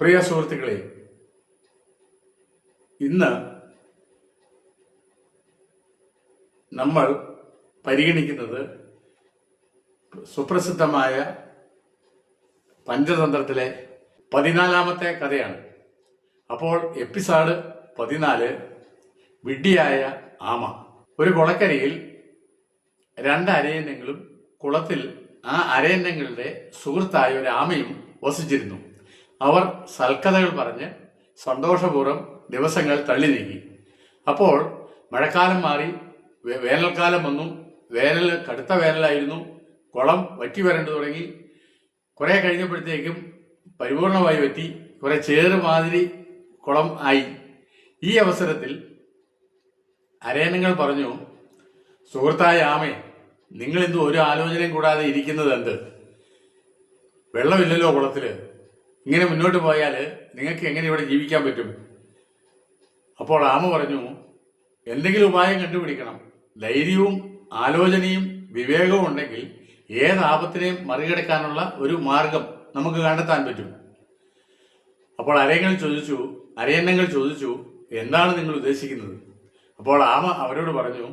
പ്രിയ സുഹൃത്തുക്കളെ, ഇന്ന് നമ്മൾ പരിഗണിക്കുന്നത് സുപ്രസിദ്ധമായ പഞ്ചതന്ത്രത്തിലെ 14-ാമത്തെ കഥയാണ്. അപ്പോൾ എപ്പിസോഡ് 14, വിഡ്ഢിയായ ആമ. ഒരു കുളക്കരയിൽ 2 അരയന്നങ്ങളും കുളത്തിൽ ആ അരയന്നങ്ങളുടെ സുഹൃത്തായ ഒരു ആമയും വസിച്ചിരുന്നു. അവർ സൽക്കഥകൾ പറഞ്ഞ് സന്തോഷപൂർവ്വം ദിവസങ്ങൾ തള്ളി നീക്കി. അപ്പോൾ മഴക്കാലം മാറി വേനൽക്കാലം വന്നു. കടുത്ത വേനലായിരുന്നു. കുളം വറ്റി വരണ്ടു തുടങ്ങി. കുറെ കഴിഞ്ഞപ്പോഴത്തേക്കും പരിപൂർണമായി വറ്റി. കുറെ ചേറ് മാതിരി കുളം ആയി. ഈ അവസരത്തിൽ അരയന്നങ്ങൾ പറഞ്ഞു, സുഹൃത്തായ ആമേ, നിങ്ങൾ ഇന്ന് ഒരു ആലോചനയും കൂടാതെ ഇരിക്കുന്നത് എന്ത്? വെള്ളമില്ലല്ലോ കുളത്തില്. ഇങ്ങനെ മുന്നോട്ട് പോയാൽ നിങ്ങൾക്ക് എങ്ങനെ ഇവിടെ ജീവിക്കാൻ പറ്റും? അപ്പോൾ ആമ പറഞ്ഞു, എന്തെങ്കിലും ഉപായം കണ്ടുപിടിക്കണം. ധൈര്യവും ആലോചനയും വിവേകവും ഉണ്ടെങ്കിൽ ഏത് ആപത്തിനെയും മറികടക്കാനുള്ള ഒരു മാർഗം നമുക്ക് കണ്ടെത്താൻ പറ്റും. അപ്പോൾ അരയന്നങ്ങൾ ചോദിച്ചു, എന്താണ് നിങ്ങൾ ഉദ്ദേശിക്കുന്നത്? അപ്പോൾ ആമ അവരോട് പറഞ്ഞു,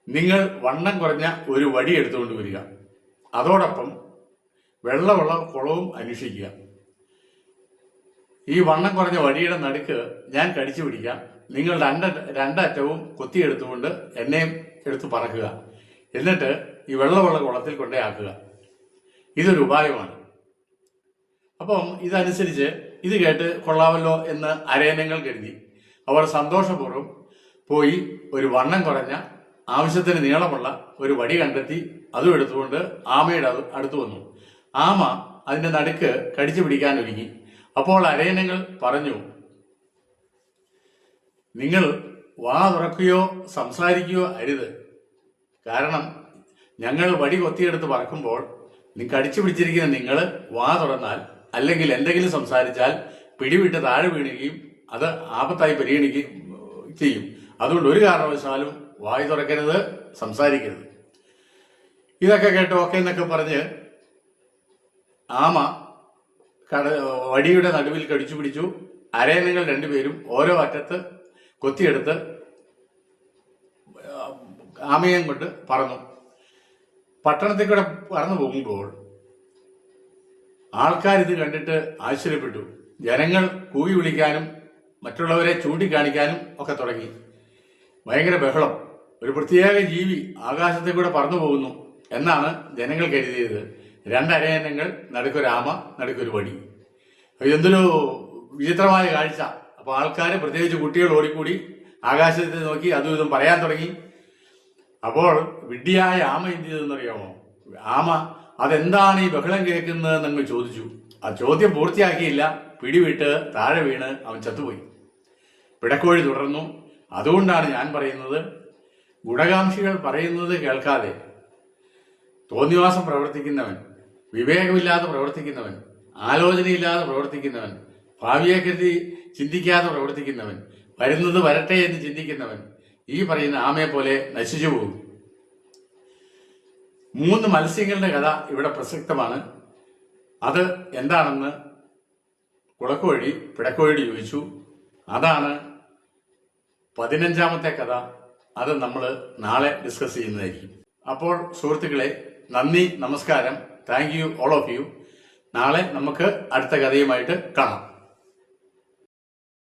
നിങ്ങൾ വണ്ണം കുറഞ്ഞ ഒരു വടി എടുത്തുകൊണ്ട് വരിക. അതോടൊപ്പം വെള്ളമുള്ള കുളവും അന്വേഷിക്കുക. ഈ വണ്ണം കുറഞ്ഞ വടിയുടെ നടുക്ക് ഞാൻ കടിച്ചു പിടിക്കാം. നിങ്ങൾ രണ്ടറ്റവും കൊത്തിയെടുത്തുകൊണ്ട് എന്നെയും എടുത്ത് പറക്കുക. എന്നിട്ട് ഈ വെള്ളമുള്ള കുളത്തിൽ കൊണ്ടേ ആക്കുക. ഇതൊരു ഉപായമാണ്. അപ്പം ഇതനുസരിച്ച് ഇത് കേട്ട് കൊള്ളാമല്ലോ എന്ന് അരയന്നങ്ങൾ കരുതി. അവർ സന്തോഷപൂർവ്വം പോയി ഒരു വണ്ണം കുറഞ്ഞ ആവശ്യത്തിന് നീളമുള്ള ഒരു വടി കണ്ടെത്തി അതും എടുത്തുകൊണ്ട് ആമയുടെ അടുത്ത് വന്നു. ആമ അതിന്റെ നടുക്ക് കടിച്ചു പിടിക്കാൻ ഒരുങ്ങി. അപ്പോൾ അരയന്നങ്ങൾ പറഞ്ഞു, നിങ്ങൾ വാ തുറക്കുകയോ സംസാരിക്കുകയോ അരുത്. കാരണം ഞങ്ങൾ വടി കൊത്തിയെടുത്ത് പറക്കുമ്പോൾ കടിച്ചു പിടിച്ചിരിക്കുന്ന നിങ്ങൾ വാ തുറന്നാൽ അല്ലെങ്കിൽ എന്തെങ്കിലും സംസാരിച്ചാൽ പിടിവിട്ട് താഴെ വീണുകയും അത് ആപത്തായി പരിഗണിക്കുകയും ചെയ്യും. അതുകൊണ്ട് ഒരു കാരണവശാലും വായി തുറക്കരുത്, സംസാരിക്കരുത്. ഇതൊക്കെ കേട്ട് ഓക്കെ എന്നൊക്കെ പറഞ്ഞ് ആമ വടിയുടെ നടുവിൽ കടിച്ചു പിടിച്ചു. അരയന്നങ്ങൾ 2 പേരും ഓരോ അറ്റത്ത് കൊത്തിയെടുത്ത് ആമയും കൊണ്ട് പറന്നു. പട്ടണത്തിൽ കൂടെ പറന്നു പോകുമ്പോൾ ആൾക്കാരിത് കണ്ടിട്ട് ആശ്ചര്യപ്പെട്ടു. ജനങ്ങൾ കൂവി വിളിക്കാനും മറ്റുള്ളവരെ ചൂണ്ടിക്കാണിക്കാനും ഒക്കെ തുടങ്ങി. ഭയങ്കര ബഹളം. ഒരു പ്രത്യേക ജീവി ആകാശത്തിൽ കൂടെ പറന്നു പോകുന്നു എന്നാണ് ജനങ്ങൾ കരുതിയത്. 2 അരയന്നങ്ങൾ, നടുക്കൊരാമ, നടുക്കൊരു വടി. ഇതെന്തൊരു വിചിത്രമായ കാഴ്ച. അപ്പൊ ആൾക്കാർ, പ്രത്യേകിച്ച് കുട്ടികൾ, ഓടിക്കൂടി ആകാശത്തെ നോക്കി അതും ഇതും പറയാൻ തുടങ്ങി. അപ്പോൾ വിഡ്ഢിയായ ആമ എന്ത് ചെയ്തെന്നറിയാമോ? ആമ അതെന്താണ് ഈ ബഹളം കേൾക്കുന്നതെന്നങ്ങ് ചോദിച്ചു. ആ ചോദ്യം പൂർത്തിയാക്കിയില്ല. പിടിവിട്ട് താഴെ വീണ് അവൻ ചത്തുപോയി. പിടക്കോഴി തുടർന്നു, അതുകൊണ്ടാണ് ഞാൻ പറയുന്നത്, ഗുണകാംക്ഷികൾ പറയുന്നത് കേൾക്കാതെ തോന്നിവാസം പ്രവർത്തിക്കുന്നവൻ, വിവേകമില്ലാതെ പ്രവർത്തിക്കുന്നവൻ, ആലോചനയില്ലാതെ പ്രവർത്തിക്കുന്നവൻ, ഭാവിയെക്കരുതി ചിന്തിക്കാതെ പ്രവർത്തിക്കുന്നവൻ, വരുന്നത് വരട്ടെ എന്ന് ചിന്തിക്കുന്നവൻ ഈ പറയുന്ന ആമയെ പോലെ നശിച്ചു പോകും. 3 മത്സ്യങ്ങളുടെ കഥ ഇവിടെ പ്രസക്തമാണ്. അത് എന്താണെന്ന് കുളക്കോഴി പിടക്കോഴിയോട് ചോദിച്ചു. അതാണ് 15-ാമത്തെ കഥ. അത് നമ്മൾ നാളെ ഡിസ്കസ് ചെയ്യുന്നതായിരിക്കും. അപ്പോൾ സുഹൃത്തുക്കളെ, നന്ദി, നമസ്കാരം. Thank you all of you. നാളെ നമുക്ക് അടുത്ത കഥയുമായിട്ട് കാണാം.